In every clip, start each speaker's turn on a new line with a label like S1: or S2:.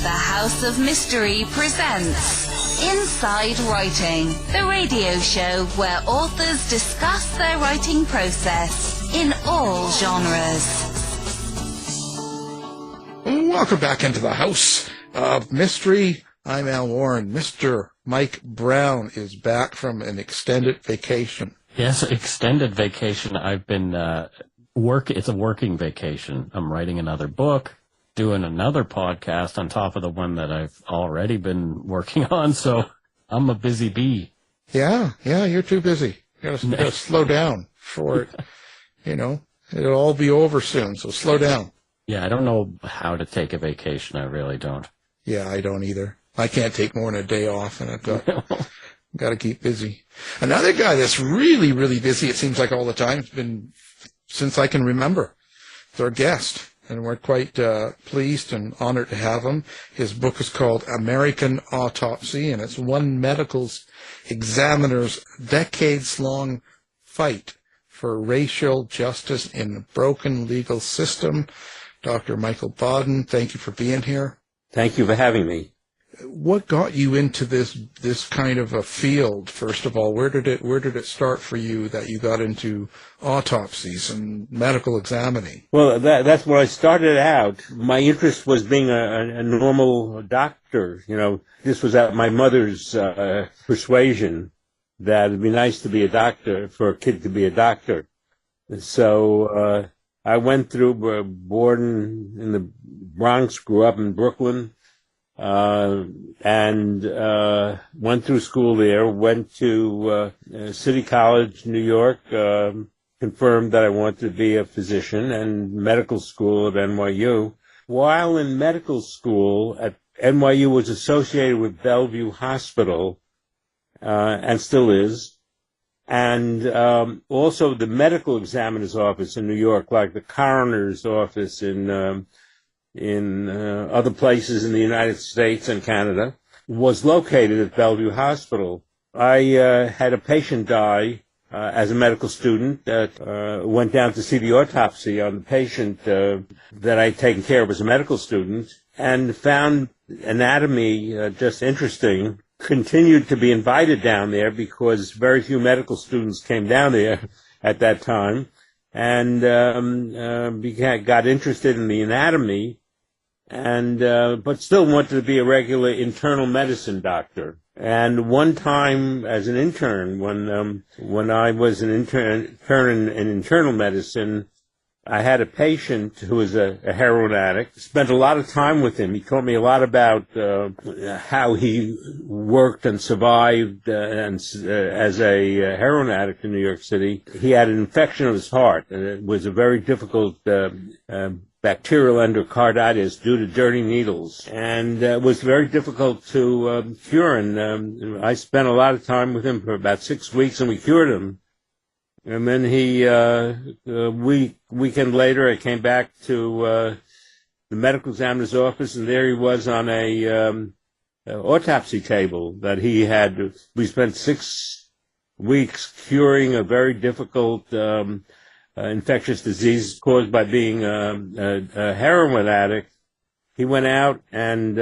S1: The House of Mystery presents Inside Writing, the radio show where authors discuss their writing process in all genres.
S2: Welcome back into the House of Mystery. I'm Al Warren. Mr. Mike Brown is back from an extended vacation.
S3: Yes, extended vacation. I've been it's a working vacation. I'm writing another book, doing another podcast on top of the one that I've already been working on, so I'm a busy bee.
S2: Yeah, you're too busy. You gotta slow down for it. It'll all be over soon, so slow down.
S3: Yeah, I don't know how to take a vacation. I really don't.
S2: Yeah, I don't either. I can't take more than a day off, and I've got to keep busy. Another guy that's really, really busy, it seems like all the time, it's been since I can remember. It's our guest, and we're quite pleased and honored to have him. His book is called American Autopsy, and it's one medical examiner's decades-long fight for racial justice in a broken legal system. Dr. Michael Baden, thank you for being here.
S4: Thank you for having me.
S2: What got you into this kind of a field? First of all, where did it start for you that you got into autopsies and medical examining?
S4: Well, that's where I started out. My interest was being a normal doctor. This was at my mother's persuasion that it'd be nice to be a doctor, for a kid to be a doctor. So I went through born in the Bronx, grew up in Brooklyn. And went through school there, went to City College, New York, confirmed that I wanted to be a physician, and medical school at NYU. While in medical school at NYU was associated with Bellevue Hospital, and still is, and also the medical examiner's office in New York, like the coroner's office in other places in the United States and Canada, was located at Bellevue Hospital. I had a patient die as a medical student that went down to see the autopsy on the patient that I'd taken care of as a medical student, and found anatomy just interesting. Continued to be invited down there because very few medical students came down there at that time, and got interested in the anatomy, and but still wanted to be a regular internal medicine doctor. And one time, as an intern, when I was an intern in internal medicine, I had a patient who was a heroin addict. Spent a lot of time with him. He taught me a lot about how he worked and survived as a heroin addict in New York City. He had an infection of his heart, and it was a very difficult bacterial endocarditis due to dirty needles, and it was very difficult to cure. And I spent a lot of time with him for about 6 weeks, and we cured him. And then weekend later, I came back to the medical examiner's office, and there he was on a autopsy table that he had. We spent 6 weeks curing a very difficult infectious disease caused by being a heroin addict. He went out and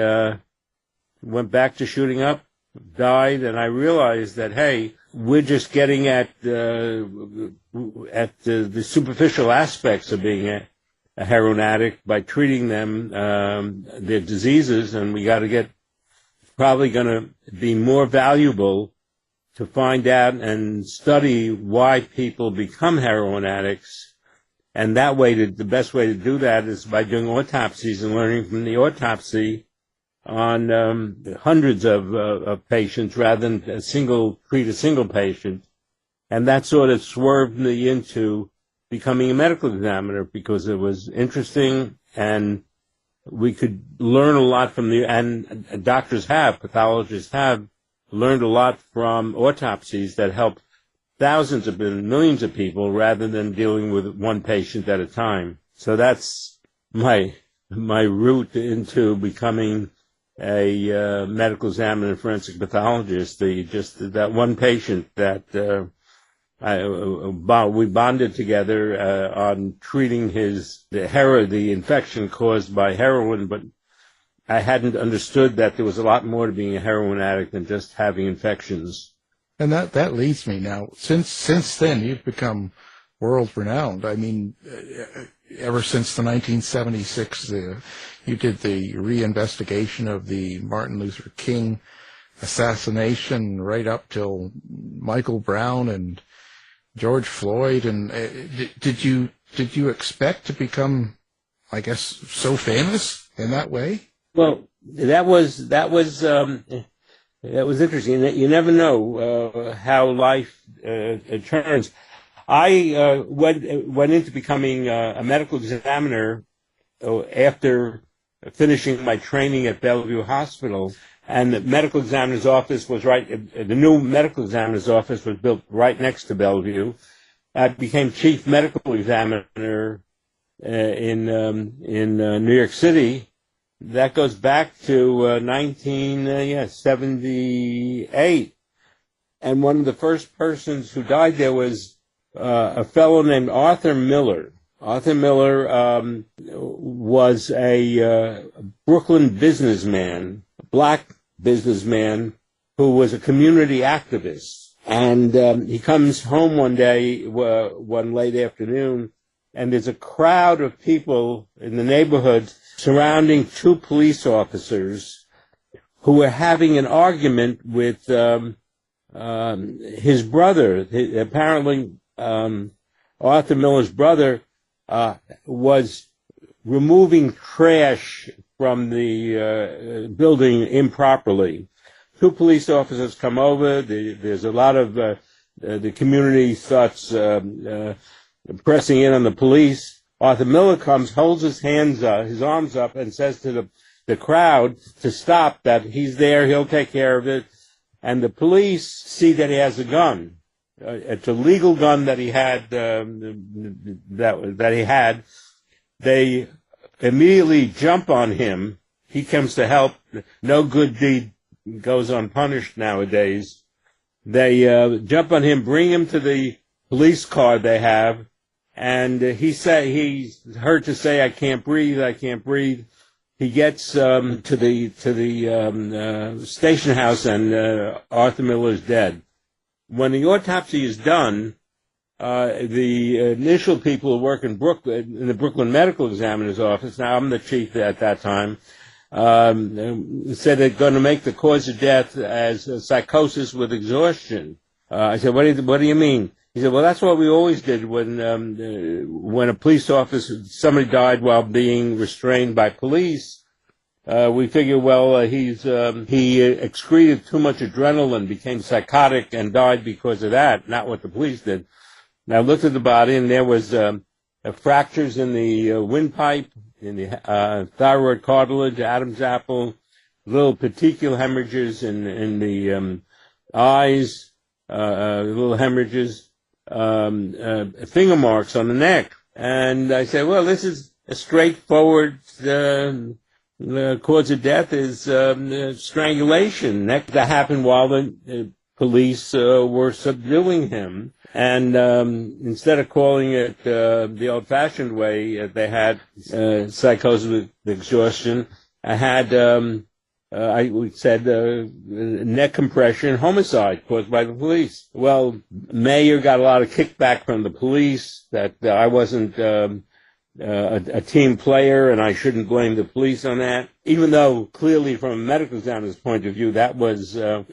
S4: went back to shooting up, died, and I realized that, hey, we're just getting at the superficial aspects of being a heroin addict by treating them, their diseases, and we got to get, probably going to be more valuable to find out and study why people become heroin addicts. And that way, the best way to do that is by doing autopsies and learning from the autopsy on hundreds of patients rather than treat a single patient. And that sort of swerved me into becoming a medical examiner because it was interesting, and we could learn a lot from and pathologists have learned a lot from autopsies that help thousands of millions of people rather than dealing with one patient at a time. So that's my route into becoming a medical examiner and forensic pathologist. That one patient that we bonded together on treating the infection caused by heroin, but I hadn't understood that there was a lot more to being a heroin addict than just having infections.
S2: And that leads me now. Since then, you've become world renowned. I mean, ever since the 1976, you did the reinvestigation of the Martin Luther King assassination, right up till Michael Brown and George Floyd. And did you expect to become, I guess, so famous in that way?
S4: Well, that was interesting. You never know how life turns. I went into becoming a medical examiner after finishing my training at Bellevue Hospital, and the medical examiner's office was the new medical examiner's office was built right next to Bellevue. I became chief medical examiner in New York City. That goes back to 1978. And one of the first persons who died there was a fellow named Arthur Miller. Arthur Miller was a Brooklyn businessman, a black businessman who was a community activist. And he comes home one day, one late afternoon, and there's a crowd of people in the neighborhood surrounding two police officers who were having an argument with his brother. Apparently, Arthur Miller's brother was removing trash from the building improperly. Two police officers come over. There's a lot of the community starts pressing in on the police. Arthur Miller comes, holds his arms up, and says to the crowd to stop, that he's there, he'll take care of it. And the police see that he has a gun. It's a legal gun that he had, that he had. They immediately jump on him. He comes to help. No good deed goes unpunished nowadays. They jump on him, bring him to the police car they have. And he's heard to say, I can't breathe. He gets to the station house, and Arthur Miller's dead. When the autopsy is done, the initial people who work in the Brooklyn Medical Examiner's office, now I'm the chief at that time, said they're going to make the cause of death as psychosis with exhaustion. I said, what do you mean? He said, well, that's what we always did when a police officer, somebody died while being restrained by police. We figured, well, he excreted too much adrenaline, became psychotic, and died because of that, not what the police did. And I looked at the body, and there was fractures in the windpipe, in the thyroid cartilage, Adam's apple, little petechial hemorrhages in the eyes, little hemorrhages. Finger marks on the neck. And I said, well, this is a straightforward cause of death is strangulation. That happened while the police were subduing him. And instead of calling it the old-fashioned way, they had psychosis with exhaustion. I had we said neck compression, homicide caused by the police. Well, Mayer got a lot of kickback from the police that I wasn't a team player and I shouldn't blame the police on that, even though clearly from a medical examiner's point of view that was the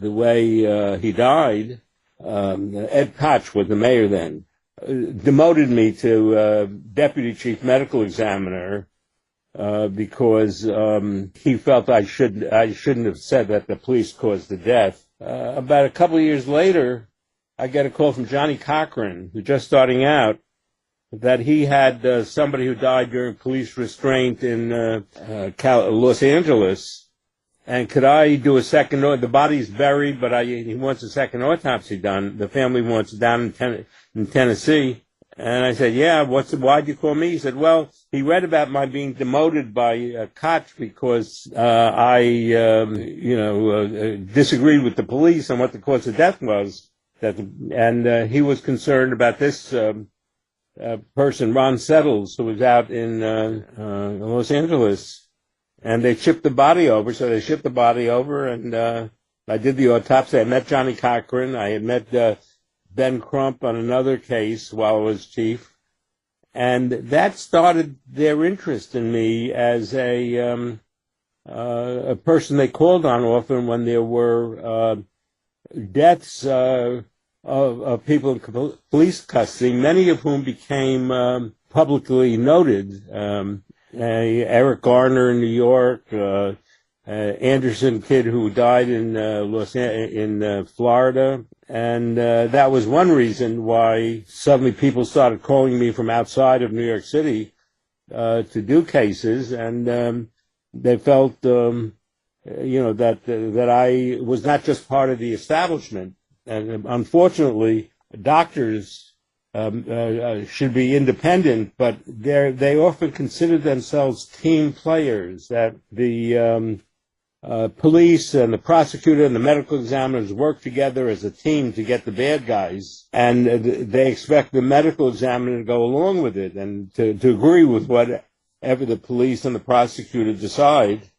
S4: way he died. Ed Koch was the mayor then, demoted me to deputy chief medical examiner. Because he felt I shouldn't have said that the police caused the death. About a couple of years later, I get a call from Johnny Cochran, who's just starting out, that he had somebody who died during police restraint in Los Angeles, and could I do a second? The body's buried, but he wants a second autopsy done. The family wants it down in Tennessee. And I said, yeah, why'd you call me? He said, well, he read about my being demoted by Koch because I disagreed with the police on what the cause of death was. And he was concerned about this person, Ron Settles, who was out in Los Angeles. and they shipped the body over. So they shipped the body over, and I did the autopsy. I met Johnny Cochran. I had met Ben Crump on another case while I was chief, and that started their interest in me as a person they called on often when there were deaths of people in police custody, many of whom became publicly noted. Eric Garner in New York, Anderson kid who died in Florida, and that was one reason why suddenly people started calling me from outside of New York City to do cases, and they felt that I was not just part of the establishment. And unfortunately, doctors should be independent, but they often consider themselves team players, that the police and the prosecutor and the medical examiners work together as a team to get the bad guys, and they expect the medical examiner to go along with it and to agree with whatever the police and the prosecutor decide.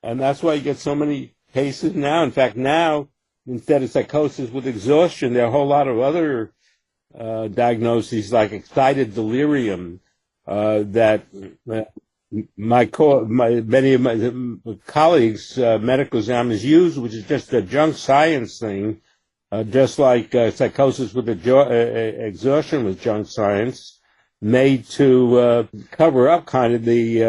S4: And that's why you get so many cases now. In fact, now, instead of psychosis with exhaustion, there are a whole lot of other diagnoses like excited delirium that many of my colleagues, medical examiners, use, which is just a junk science thing, just like psychosis with exhaustion was junk science, made to cover up kind of the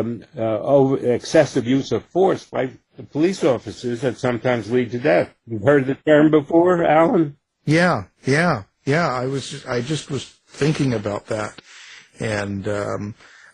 S4: excessive use of force by the police officers that sometimes lead to death. You've heard the term before, Alan?
S2: Yeah. I just was thinking about that, and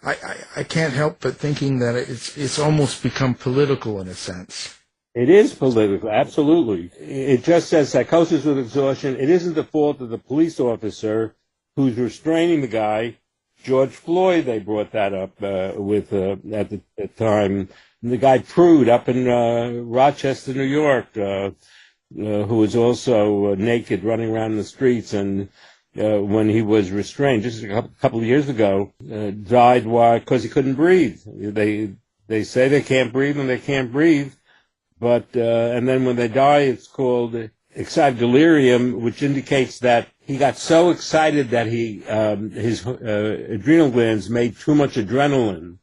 S2: I can't help but thinking that it's almost become political in a sense.
S4: It is political, absolutely. It just says psychosis with exhaustion. It isn't the fault of the police officer who's restraining the guy. George Floyd, they brought that up with at the time. And the guy Prude up in Rochester, New York, who was also naked running around the streets, and when he was restrained just a couple of years ago, died because he couldn't breathe. They say they can't breathe and they can't breathe, but and then when they die, it's called excited delirium, which indicates that he got so excited that his adrenal glands made too much adrenaline,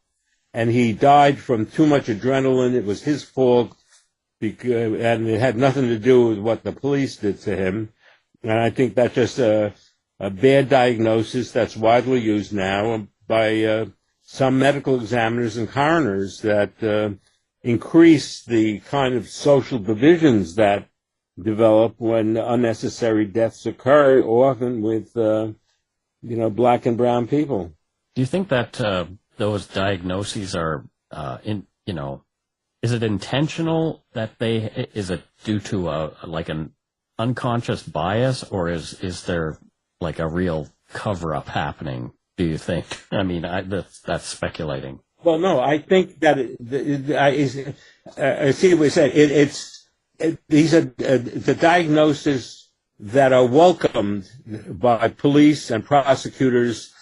S4: and he died from too much adrenaline. It was his fault, and it had nothing to do with what the police did to him. And I think that's just a bad diagnosis that's widely used now by some medical examiners and coroners that increase the kind of social divisions that develop when unnecessary deaths occur, often with black and brown people.
S3: Do you think that those diagnoses are is it intentional is it due to an unconscious bias, or is there like a real cover-up happening, do you think? I mean, that's speculating.
S4: Well, no, I think that I see what you said. These are the diagnoses that are welcomed by police and prosecutors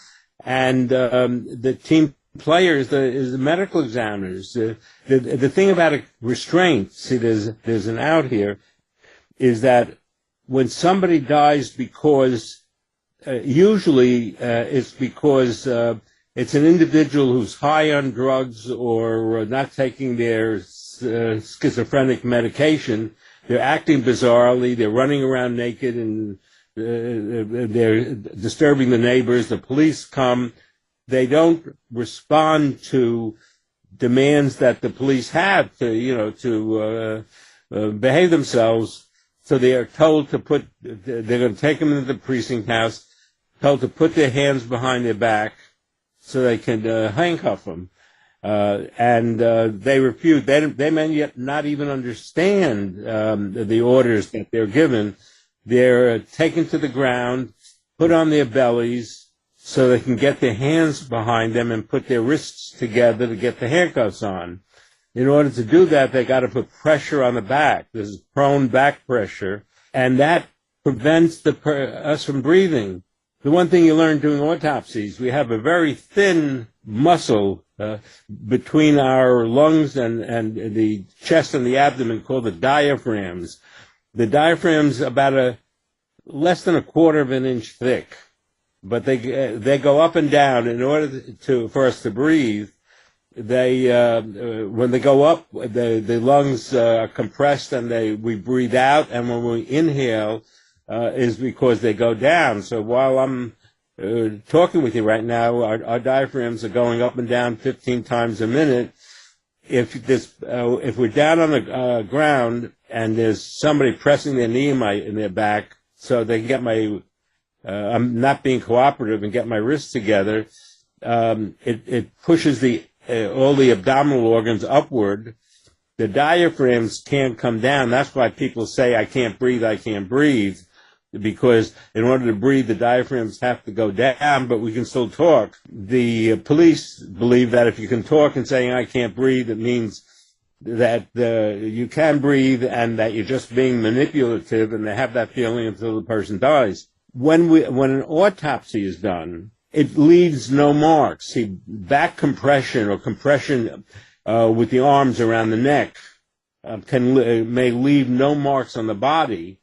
S4: and the team players, the medical examiners. The thing about a restraint, see, there's an out here, is that when somebody dies because usually it's because it's an individual who's high on drugs or not taking their schizophrenic medication. They're acting bizarrely. They're running around naked, and they're disturbing the neighbors. The police come. They don't respond to demands that the police have to behave themselves. So they are told to they're going to take them into the precinct house, told to put their hands behind their back so they can handcuff them. And they refuse. They may yet not even understand the orders that they're given. They're taken to the ground, put on their bellies so they can get their hands behind them and put their wrists together to get the handcuffs on. In order to do that, they got to put pressure on the back. This is prone back pressure, and that prevents us from breathing. the one thing you learn doing autopsies, we have a very thin muscle between our lungs and the chest and the abdomen called the diaphragms. The diaphragm's about less than a quarter of an inch thick, but they go up and down in order for us to breathe. They when they go up, the lungs are compressed and we breathe out, and when we inhale is because they go down. So while I'm talking with you right now, our diaphragms are going up and down 15 times a minute. If we're down on the ground and there's somebody pressing their knee in their back so they can get I'm not being cooperative and get my wrists together, it pushes all the abdominal organs upward. The diaphragms can't come down. That's why people say, I can't breathe, because in order to breathe, the diaphragms have to go down, but we can still talk. The police believe that if you can talk and saying, I can't breathe, it means that you can breathe and that you're just being manipulative, and they have that feeling until the person dies. When an autopsy is done, it leaves no marks. See, back compression or compression with the arms around the neck may leave no marks on the body.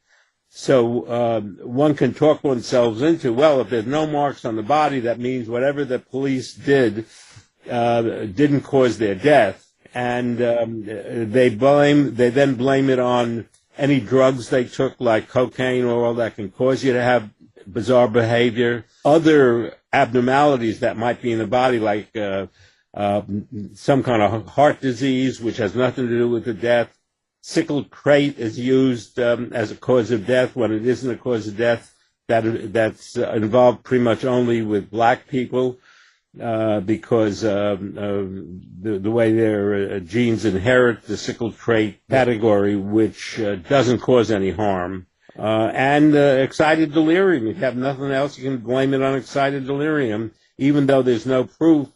S4: So one can talk oneself into, well, if there's no marks on the body, that means whatever the police did didn't cause their death, and they then blame it on any drugs they took, like cocaine or all that can cause you to have bizarre behavior, other abnormalities that might be in the body, like some kind of heart disease, which has nothing to do with the death. Sickle trait is used as a cause of death when it isn't a cause of death. That's involved pretty much only with black people because the way their genes inherit the sickle trait category, which doesn't cause any harm. And excited delirium. If you have nothing else, you can blame it on excited delirium, even though there's no proof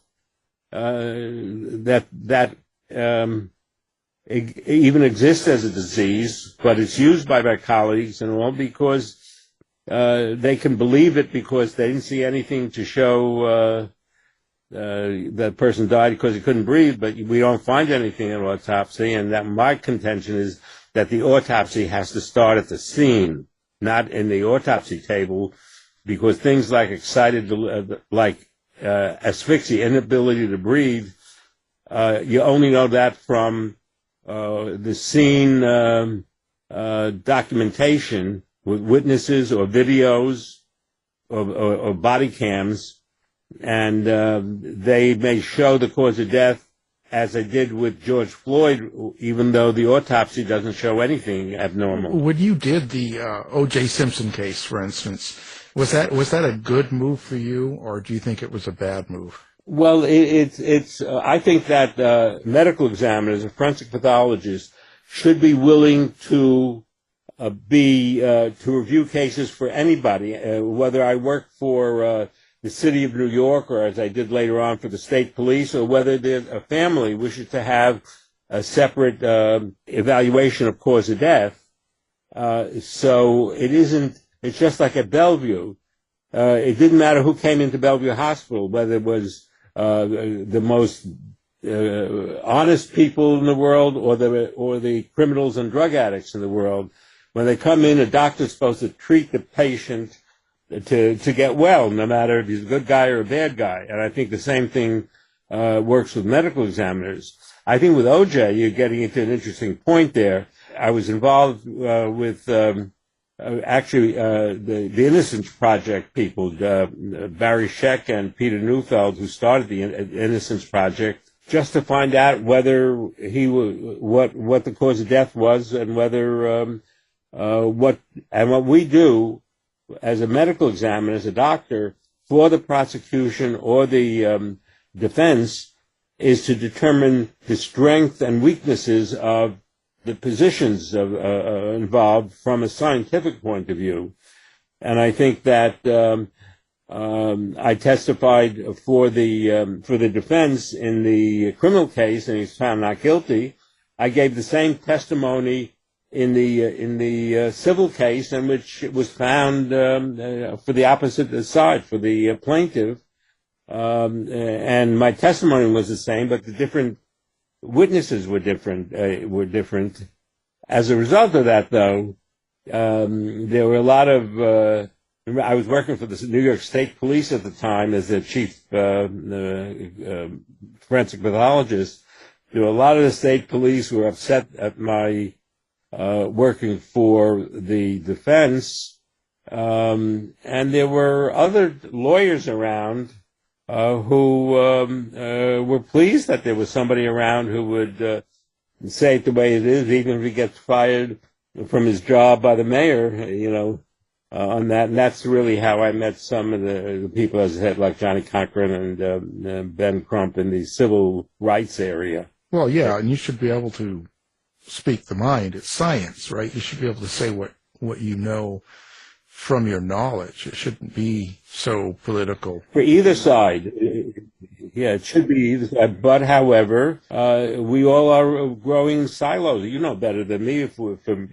S4: that it even exists as a disease, but it's used by my colleagues and all because they can believe it because they didn't see anything to show that person died because he couldn't breathe, but we don't find anything in autopsy, and that my contention is that the autopsy has to start at the scene, not in the autopsy table, because things like asphyxia, inability to breathe, you only know that from the scene documentation with witnesses or videos or body cams, and they may show the cause of death as they did with George Floyd, even though the autopsy doesn't show anything abnormal. When
S2: you did the O.J. Simpson case, for instance, was that a good move for you, or do you think it was a bad move?
S4: Well, I think that medical examiners and forensic pathologists should be willing to review cases for anybody, whether I work for the city of New York, or as I did later on for the state police, or whether a family wishes to have a separate evaluation of cause of death. So it's just like at Bellevue. It didn't matter who came into Bellevue Hospital, whether it was the most honest people in the world or the criminals and drug addicts in the world. When they come in, a doctor's supposed to treat the patient to get well, no matter if he's a good guy or a bad guy. And I think the same thing works with medical examiners. I think with OJ, you're getting into an interesting point there. I was involved with the Innocence Project people, Barry Scheck and Peter Neufeld, who started the Innocence Project, just to find out whether what the cause of death was, and whether what we do as a medical examiner, as a doctor, for the prosecution or the defense, is to determine the strength and weaknesses of the positions involved from a scientific point of view. And I think that I testified for the defense in the criminal case, and he's found not guilty. I gave the same testimony in the civil case in which it was found for the opposite side, for the plaintiff, and my testimony was the same, but the different witnesses were different. As a result of that, though, there were a lot of. I was working for the New York State Police at the time as the chief forensic pathologist. There were a lot of the state police who were upset at my working for the defense, and there were other lawyers around who were pleased that there was somebody around who would say it the way it is, even if he gets fired from his job by the mayor, on that. And that's really how I met some of the people, as I said, like Johnny Cochran and Ben Crump in the civil rights area.
S2: Well, yeah, and you should be able to speak the mind. It's science, right? You should be able to say what you know from your knowledge. It shouldn't be so political.
S4: For either side. Yeah, it should be either side. But, however, we all are growing silos. You know better than me from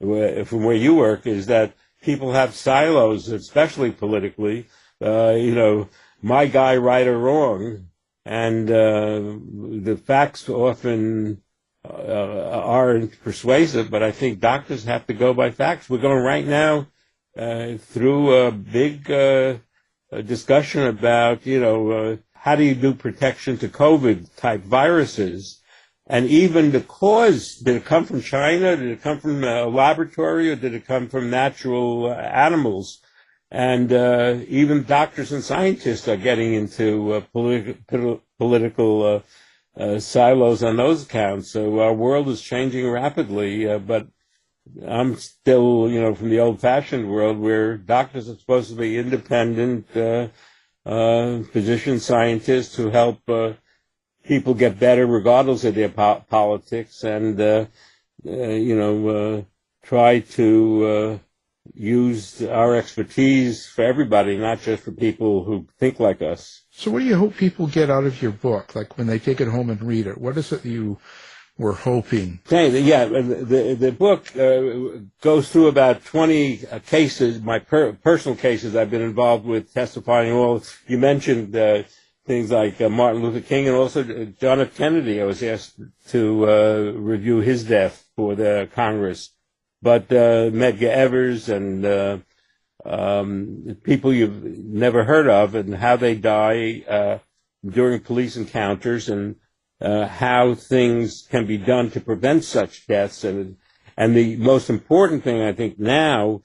S4: where you work, is that people have silos, especially politically. My guy, right or wrong. And the facts often aren't persuasive, but I think doctors have to go by facts. We're going right now through a big discussion about, how do you do protection to COVID-type viruses? And even the cause, did it come from China? Did it come from a laboratory? Or did it come from natural animals? And even doctors and scientists are getting into political silos on those accounts. So our world is changing rapidly, but I'm still, from the old-fashioned world where doctors are supposed to be independent physicians, scientists who help people get better regardless of their politics, and try to use our expertise for everybody, not just for people who think like us.
S2: So what do you hope people get out of your book, like when they take it home and read it? What is it you were hoping?
S4: Yeah, the book goes through about 20 cases, my personal cases I've been involved with, testifying. All you mentioned things like Martin Luther King, and also John F. Kennedy. I was asked to review his death for the Congress. But Medgar Evers and people you've never heard of, and how they die during police encounters, and how things can be done to prevent such deaths. And the most important thing, I think, now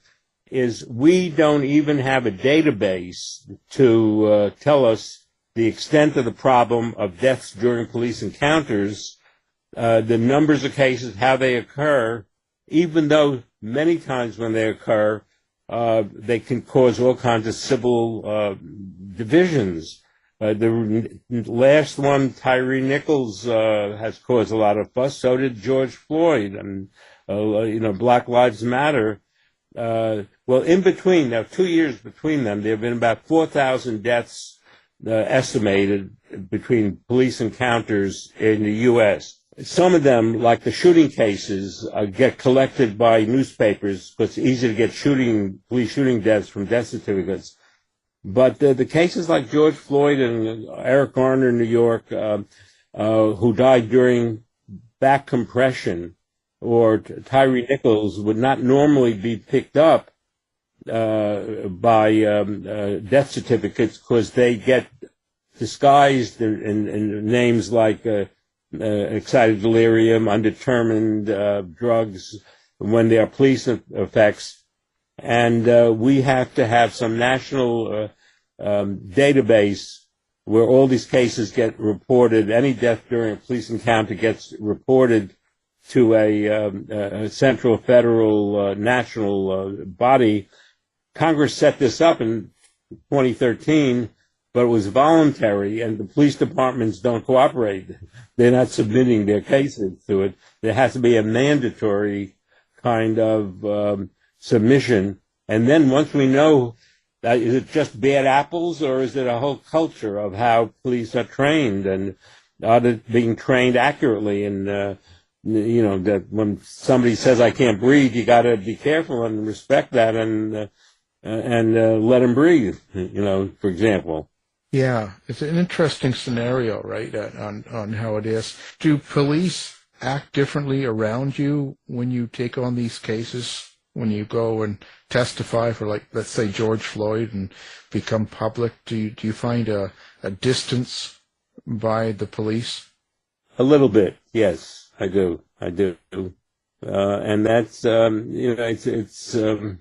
S4: is we don't even have a database to tell us the extent of the problem of deaths during police encounters, the numbers of cases, how they occur, even though many times when they occur, they can cause all kinds of civil divisions. The last one, Tyree Nichols, has caused a lot of fuss. So did George Floyd, and Black Lives Matter. Well, in between, now 2 years between them, there have been about 4,000 deaths estimated between police encounters in the U.S. Some of them, like the shooting cases, get collected by newspapers because it's easy to get police shooting deaths from death certificates. But the cases like George Floyd and Eric Garner in New York, who died during back compression, or Tyree Nichols, would not normally be picked up by death certificates because they get disguised in names like excited delirium, undetermined drugs, when they are police effects. And we have to have some national database where all these cases get reported. Any death during a police encounter gets reported to a central, federal, national body. Congress set this up in 2013, but it was voluntary, and the police departments don't cooperate. They're not submitting their cases to it. There has to be a mandatory kind of submission. And then once we know, is it just bad apples, or is it a whole culture of how police are trained, and are they being trained accurately? And that when somebody says I can't breathe, you got to be careful and respect that and let them breathe. For example.
S2: Yeah, it's an interesting scenario, right? On how it is. Do police act differently around you when you take on these cases? When you go and testify for, like, let's say George Floyd and become public, do you find a distance by the police?
S4: A little bit, yes, I do. And that's it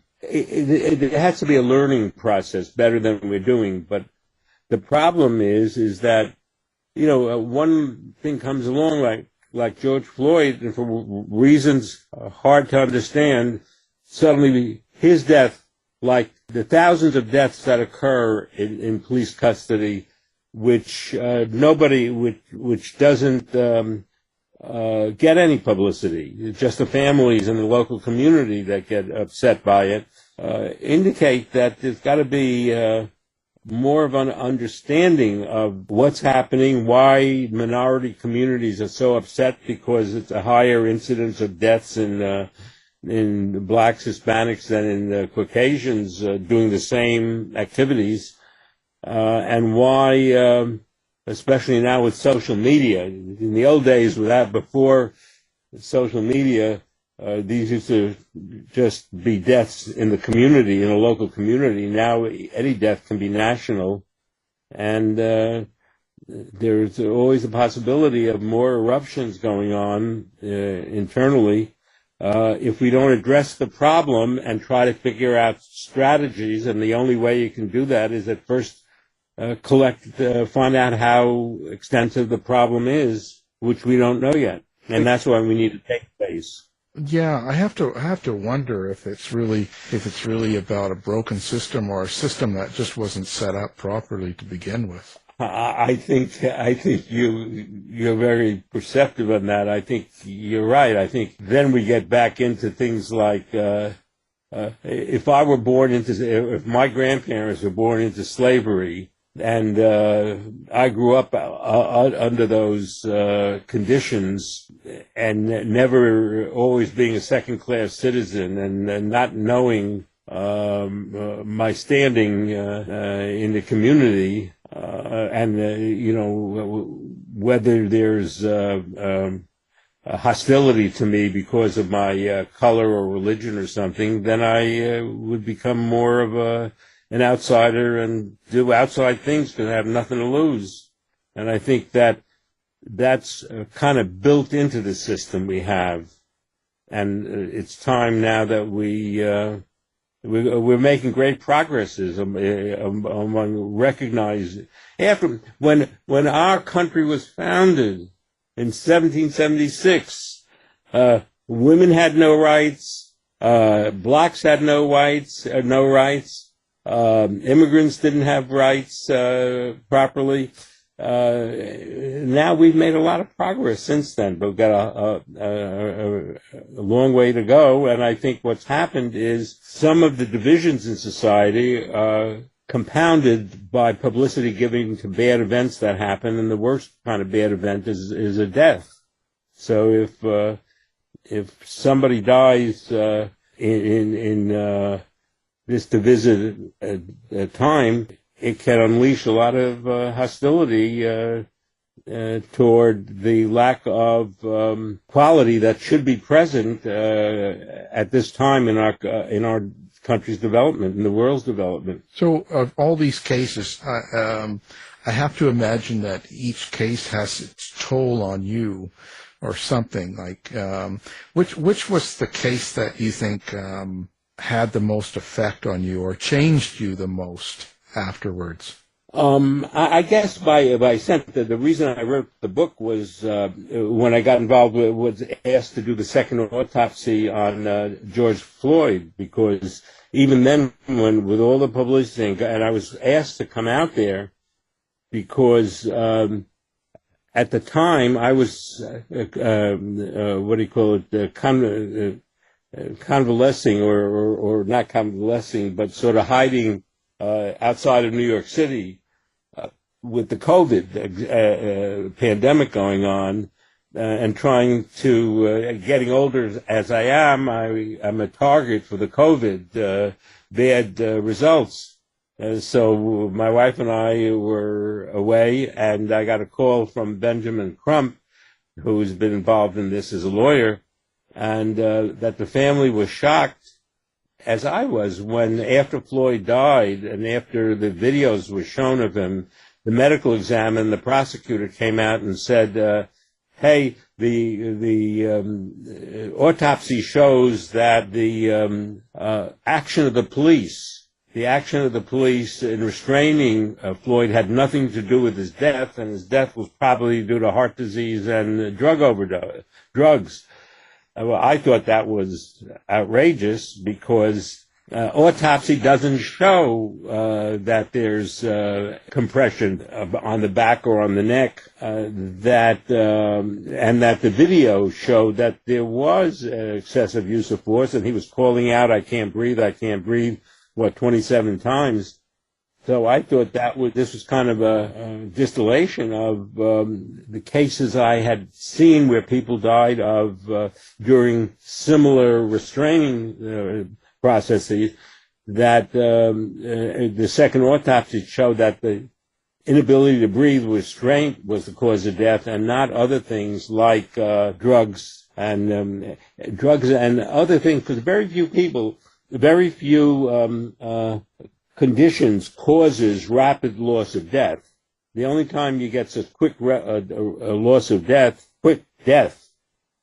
S4: has to be a learning process, better than we're doing. But the problem is that one thing comes along like George Floyd, and for reasons hard to understand, suddenly his death, like the thousands of deaths that occur in police custody, which doesn't get any publicity. It's just the families and the local community that get upset by it, indicate that there's got to be more of an understanding of what's happening, why minority communities are so upset, because it's a higher incidence of deaths in blacks, Hispanics than in Caucasians doing the same activities, and why, especially now with social media. In the old days, before social media, these used to just be deaths in the community, in a local community. Now any death can be national, and there's always a possibility of more eruptions going on internally. If we don't address the problem and try to figure out strategies, and the only way you can do that is at first find out how extensive the problem is, which we don't know yet, and that's why we need to take place.
S2: Yeah, I have to wonder if it's really about a broken system or a system that just wasn't set up properly to begin with.
S4: I think you're very perceptive on that. I think you're right. I think then we get back into things like if my grandparents were born into slavery, and I grew up under those conditions, and never always being a second-class citizen, and not knowing my standing in the community. Whether there's hostility to me because of my color or religion or something, then I would become more of an outsider and do outside things because I have nothing to lose. And I think that's kind of built into the system we have. And it's time now that we're making great progresses among recognizing. After when our country was founded in 1776, women had no rights, blacks had no rights, immigrants didn't have rights properly. Now we've made a lot of progress since then, but we've got a long way to go. And I think what's happened is some of the divisions in society are compounded by publicity given to bad events that happen, and the worst kind of bad event is a death. So if somebody dies in this divisive time, it can unleash a lot of hostility toward the lack of quality that should be present at this time in our country's development, in the world's development.
S2: So, of all these cases, I have to imagine that each case has its toll on you, or something like. Which was the case that you think had the most effect on you, or changed you the most afterwards?
S4: I guess by sense that the reason I wrote the book was when I got involved was asked to do the second autopsy on George Floyd, because even then, with all the publicity, and I was asked to come out there because at the time I was convalescing or not convalescing, but sort of hiding outside of New York City with the COVID pandemic going on, and trying to, getting older as I am, I'm a target for the COVID bad results. So my wife and I were away, and I got a call from Benjamin Crump, who's been involved in this as a lawyer, and that the family was shocked, as I was, when after Floyd died and after the videos were shown of him, the medical examiner and the prosecutor came out and said, hey, the autopsy shows that the action of the police in restraining Floyd had nothing to do with his death, and his death was probably due to heart disease and drugs. Well, I thought that was outrageous because autopsy doesn't show that there's compression on the back or on the neck, and that the video showed that there was excessive use of force, and he was calling out, I can't breathe, 27 times. So I thought this was kind of a distillation of the cases I had seen where people died of during similar restraining processes, that the second autopsy showed that the inability to breathe with restraint was the cause of death, and not other things like drugs and other things, because very few conditions causes rapid loss of death. The only time you get such quick loss of death, quick death,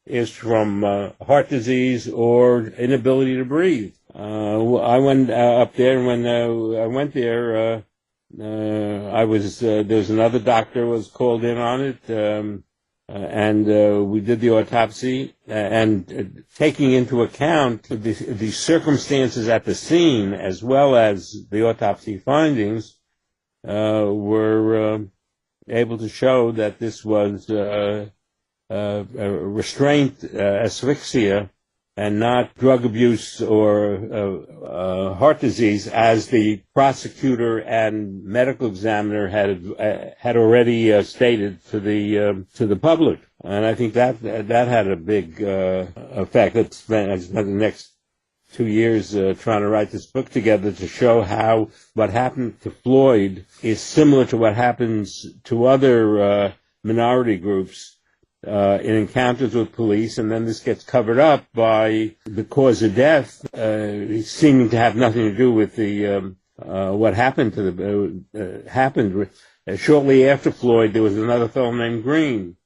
S4: is from heart disease or inability to breathe. I went up there, and when I went there, there was another doctor who was called in on it, and we did the autopsy, and taking into account the circumstances at the scene as well as the autopsy findings, were able to show that this was restraint asphyxia and not drug abuse or heart disease, as the prosecutor and medical examiner had already stated to the public. And I think that had a big effect. I spent the next 2 years trying to write this book together to show how what happened to Floyd is similar to what happens to other minority groups in encounters with police, and then this gets covered up by the cause of death seeming to have nothing to do with the what happened to happened. Shortly after Floyd, there was another fellow named Green,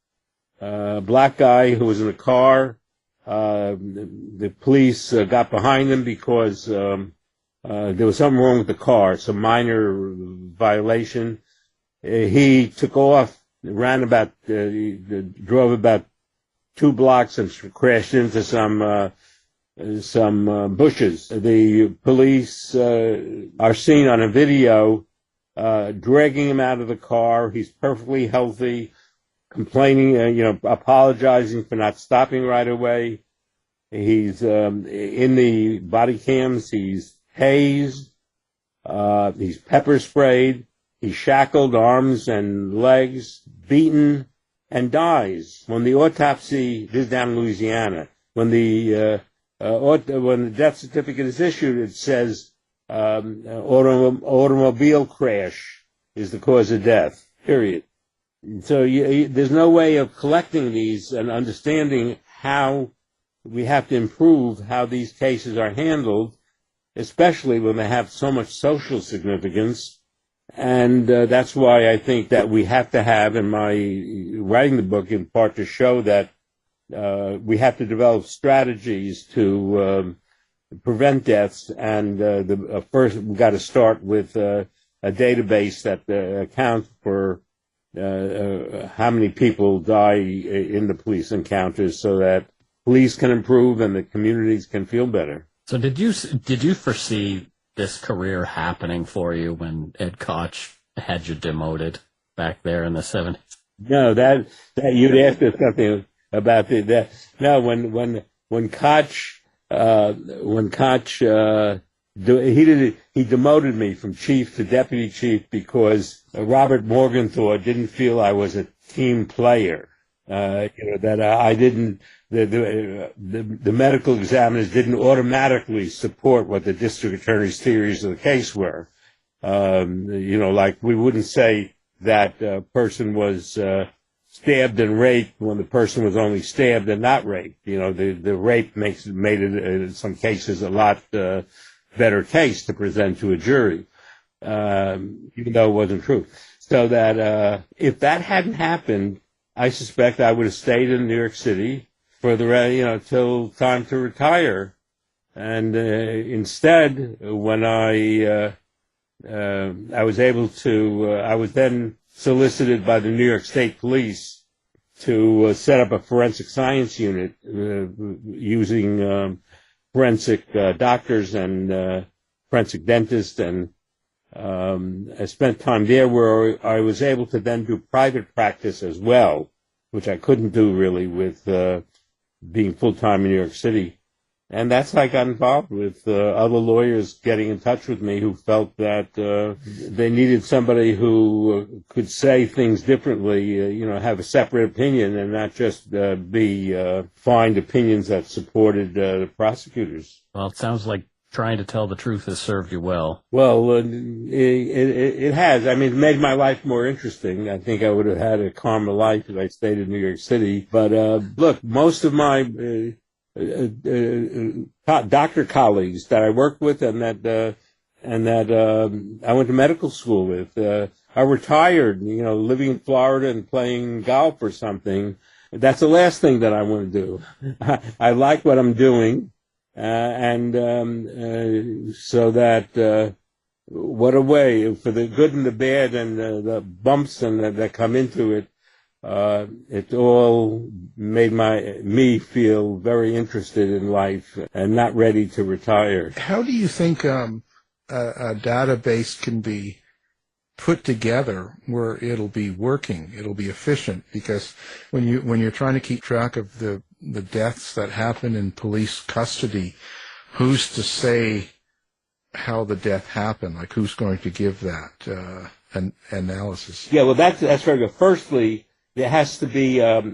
S4: black guy who was in a car. The police got behind him because there was something wrong with the car, some minor violation. He took off, drove about 2 blocks and crashed into some bushes. The police are seen on a video dragging him out of the car. He's perfectly healthy, complaining, apologizing for not stopping right away. He's in the body cams. He's tased. He's pepper sprayed. He's shackled, arms and legs, beaten, and dies. When the autopsy, this is down in Louisiana, when the death certificate is issued, it says automobile crash is the cause of death, period. So there's no way of collecting these and understanding how we have to improve how these cases are handled, especially when they have so much social significance. And that's why I think that we have to have, in my writing the book, in part to show that we have to develop strategies to prevent deaths. And first, we've got to start with a database that accounts for how many people die in the police encounters, so that police can improve and the communities can feel better.
S3: So did you foresee this career happening for you when Ed Koch had you demoted back there in the 70s?
S4: No, that you'd asked us something about that. No, when Koch he demoted me from chief to deputy chief because Robert Morgenthau didn't feel I was a team player. That I didn't, the medical examiners didn't automatically support what the district attorney's theories of the case were. Like we wouldn't say that a person was stabbed and raped when the person was only stabbed and not raped. The rape made it in some cases a lot better case to present to a jury, even though it wasn't true. So that if that hadn't happened, I suspect I would have stayed in New York City for the till time to retire. And instead, when I was able to, I was then solicited by the New York State Police to set up a forensic science unit using forensic doctors and forensic dentists, and I spent time there where I was able to then do private practice as well, which I couldn't do really with being full-time in New York City. And that's how I got involved with other lawyers getting in touch with me who felt that they needed somebody who could say things differently, have a separate opinion and not just find opinions that supported the prosecutors.
S3: Well, it sounds like trying to tell the truth has served you well.
S4: Well, it has. I mean, it made my life more interesting. I think I would have had a calmer life if I stayed in New York City. But look, most of my doctor colleagues that I worked with and that I went to medical school with are retired, living in Florida and playing golf or something. That's the last thing that I want to do. I like what I'm doing, so that what a way for the good and the bad and the bumps and that come into it. It all made me feel very interested in life and not ready to retire.
S2: How do you think a database can be put together where it'll be working, it'll be efficient? Because when you're trying to keep track of the deaths that happen in police custody, who's to say how the death happened? Like, who's going to give that an analysis?
S4: Yeah, well, that's very good. Firstly, there has to be a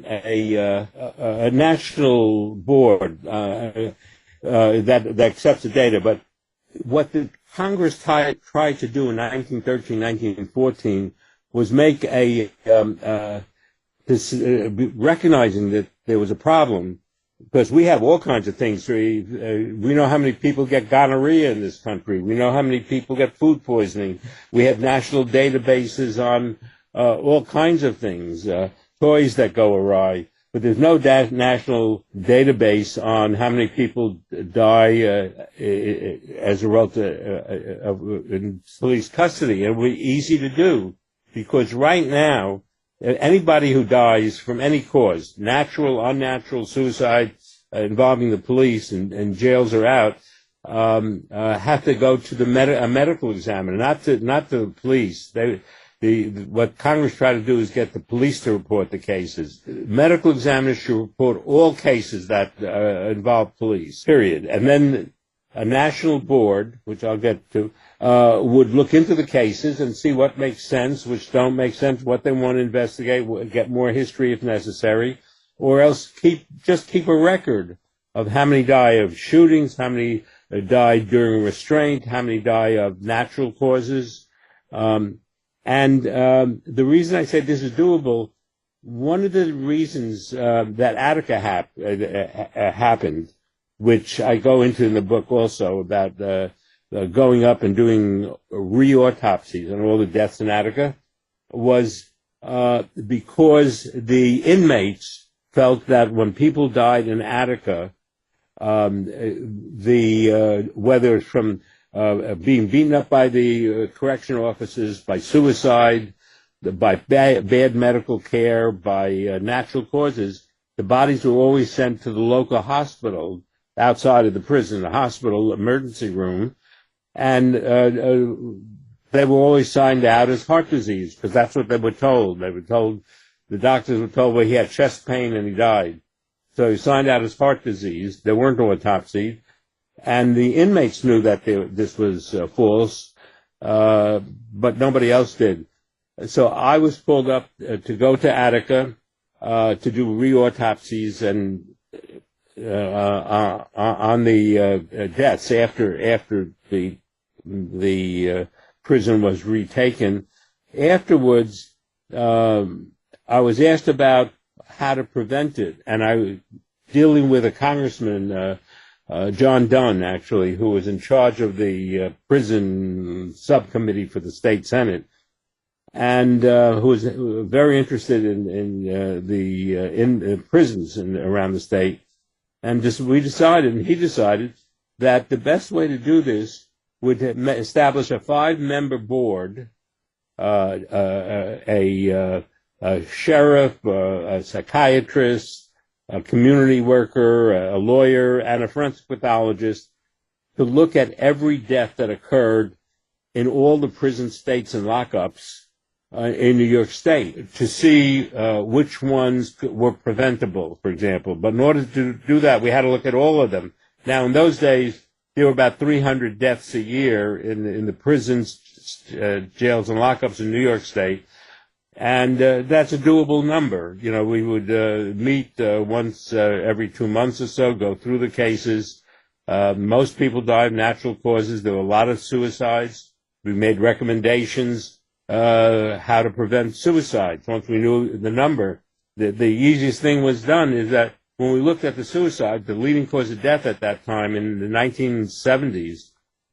S4: national board that accepts the data. But what the Congress tried to do in 1913, 1914 was make recognizing that there was a problem, because we have all kinds of things. We know how many people get gonorrhea in this country. We know how many people get food poisoning. We have national databases on all kinds of things, toys that go awry, but there's no national database on how many people die as a result of in police custody. It would be easy to do, because right now, anybody who dies from any cause, natural, unnatural, suicide, involving the police and jails are out, have to go to a medical examiner, not to the police. What Congress tried to do is get the police to report the cases. Medical examiners should report all cases that involve police, period. And then a national board, which I'll get to, would look into the cases and see what makes sense, which don't make sense, what they want to investigate, get more history if necessary, or else keep a record of how many die of shootings, how many died during restraint, how many die of natural causes. And the reason I say this is doable, one of the reasons that Attica happened, which I go into in the book also, about going up and doing re-autopsies on all the deaths in Attica, was because the inmates felt that when people died in Attica, whether it's from being beaten up by the correctional officers, by suicide, by bad medical care, by natural causes, the bodies were always sent to the local hospital outside of the prison, the hospital emergency room, and they were always signed out as heart disease, because that's what they were told. The doctors were told, well, he had chest pain and he died. So he signed out as heart disease. There weren't autopsies. And the inmates knew that this was false, but nobody else did. So I was pulled up to go to Attica. to do reautopsies and on the deaths after the prison was retaken. Afterwards, I was asked about how to prevent it, and I was dealing with a congressman, John Dunn, actually, who was in charge of the prison subcommittee for the state senate, and who was very interested in prisons around the state. And he decided that the best way to do this would establish a 5-member board, a sheriff, a psychiatrist, a community worker, a lawyer, and a forensic pathologist to look at every death that occurred in all the prison states and lockups in New York State to see which ones were preventable, for example. But in order to do that, we had to look at all of them. Now, in those days, there were about 300 deaths a year in the prisons, jails, and lockups in New York State. And that's a doable number. You know, we would meet once every 2 months or so, go through the cases. Most people died of natural causes. There were a lot of suicides. We made recommendations how to prevent suicides. Once we knew the number, the easiest thing was done is that when we looked at the suicide, the leading cause of death at that time in the 1970s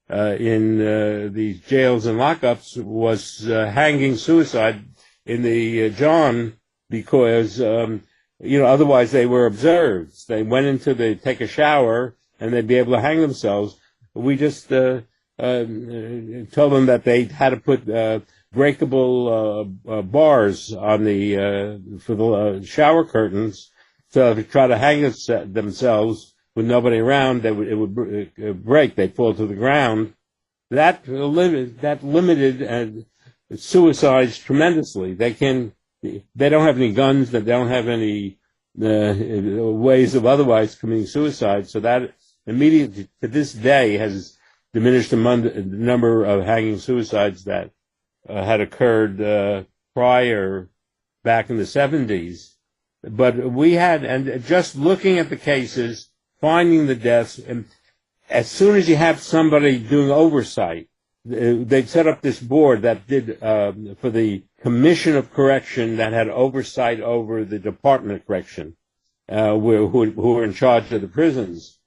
S4: in these jails and lockups was hanging suicide in the John, because otherwise they were observed. They went into take a shower and they'd be able to hang themselves. We just told them that they had to put breakable bars on for the shower curtains, so to try to hang themselves with nobody around, it would break. They'd fall to the ground. That limited suicides tremendously. They don't have any guns. They don't have any ways of otherwise committing suicide. So that immediately to this day has diminished the number of hanging suicides that had occurred prior back in the 70s. But we had, and just looking at the cases, finding the deaths, and as soon as you have somebody doing oversight, they set up this board that did for the Commission of Correction that had oversight over the Department of Correction, who were in charge of the prisons,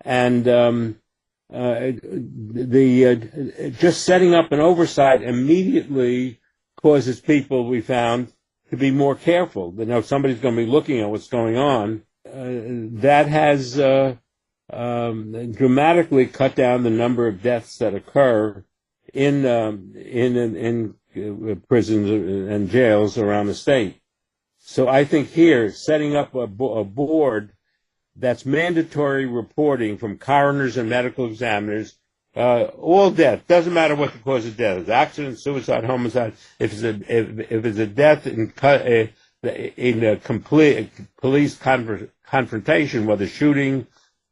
S4: and just setting up an oversight immediately causes people, we found, to be more careful. They know somebody's going to be looking at what's going on. That has dramatically cut down the number of deaths that occur in prisons and jails around the state. So I think here, setting up a board that's mandatory reporting from coroners and medical examiners, all death, doesn't matter what the cause of death is, accident, suicide, homicide. If it's a death in a complete police confrontation, whether shooting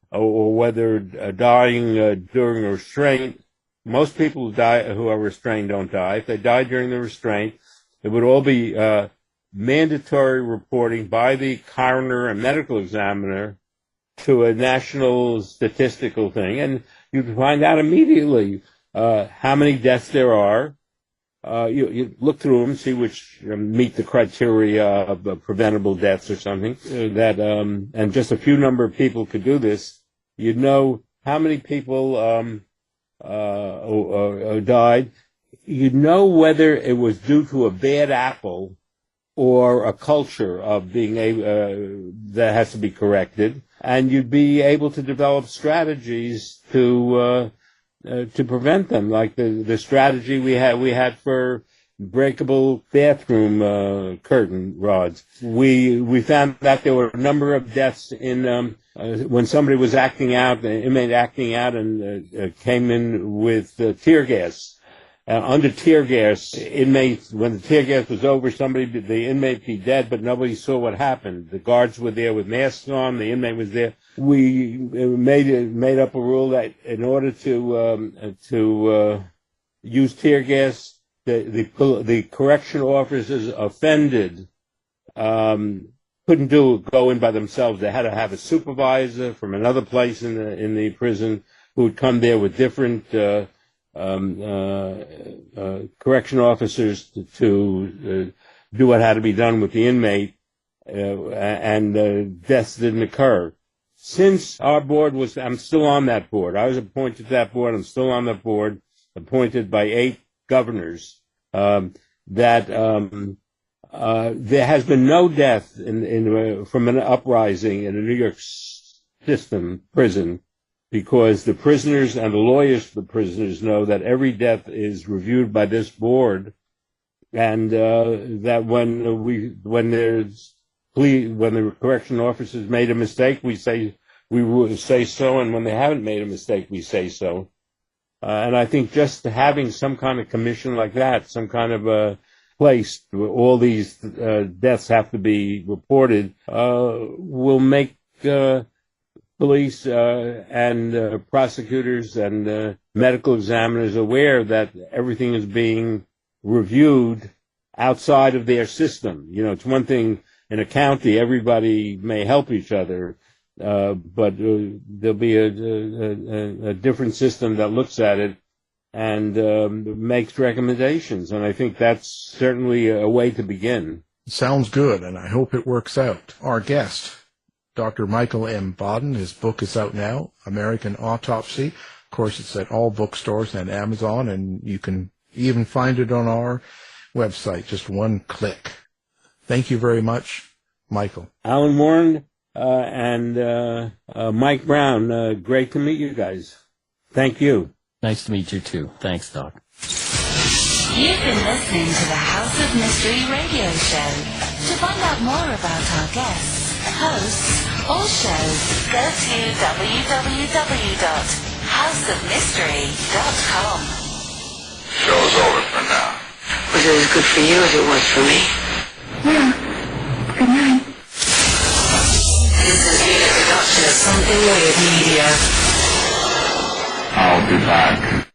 S4: or whether dying during a restraint, most people who are restrained don't die. If they die during the restraint, it would all be mandatory reporting by the coroner and medical examiner to a national statistical thing, and you can find out immediately how many deaths there are. You look through them, see which meet the criteria of preventable deaths or something. And just a few number of people could do this. You'd know how many people died. You'd know whether it was due to a bad apple or a culture of being that has to be corrected. And you'd be able to develop strategies to prevent them, like the strategy we had for breakable bathroom curtain rods. We found that there were a number of deaths in when somebody was acting out, an inmate acting out, and came in with tear gas. Under tear gas, inmates, when the tear gas was over, the inmate be dead, but nobody saw what happened. The guards were there with masks on, the inmate was there. We made up a rule that in order to use tear gas, the correction officers offended could couldn't go in by themselves. They had to have a supervisor from another place in the prison who would come there with different correction officers to do what had to be done with the inmate, and deaths didn't occur. Since our board I'm still on that board. I was appointed to that board. I'm still on that board, appointed by 8 governors. There has been no death from an uprising in a New York system prison, because the prisoners and the lawyers for the prisoners know that every death is reviewed by this board, and that when the correction officers made a mistake, we will say so, and when they haven't made a mistake, we say so. And I think just having some kind of commission like that, some kind of a place where all these deaths have to be reported, will make police and prosecutors and medical examiners aware that everything is being reviewed outside of their system. It's one thing in a county, everybody may help each other, but there'll be a different system that looks at it and makes recommendations. And I think that's certainly a way to begin.
S2: Sounds good, and I hope it works out. Our guest, Dr. Michael M. Baden, his book is out now, American Autopsy. Of course, it's at all bookstores and Amazon, and you can even find it on our website, just one click. Thank you very much, Michael.
S4: Alan Warren and Mike Brown, great to meet you guys. Thank you.
S3: Nice to meet you, too. Thanks, Doc.
S1: You've been listening to the House of Mystery radio show. To find out more about our guests, hosts, or shows, go to www.houseofmystery.com.
S5: Show's over for now.
S6: Was it as good for you as it was for me?
S7: Yeah. Good night.
S6: This has been a production of Something Weird Media.
S5: I'll be back.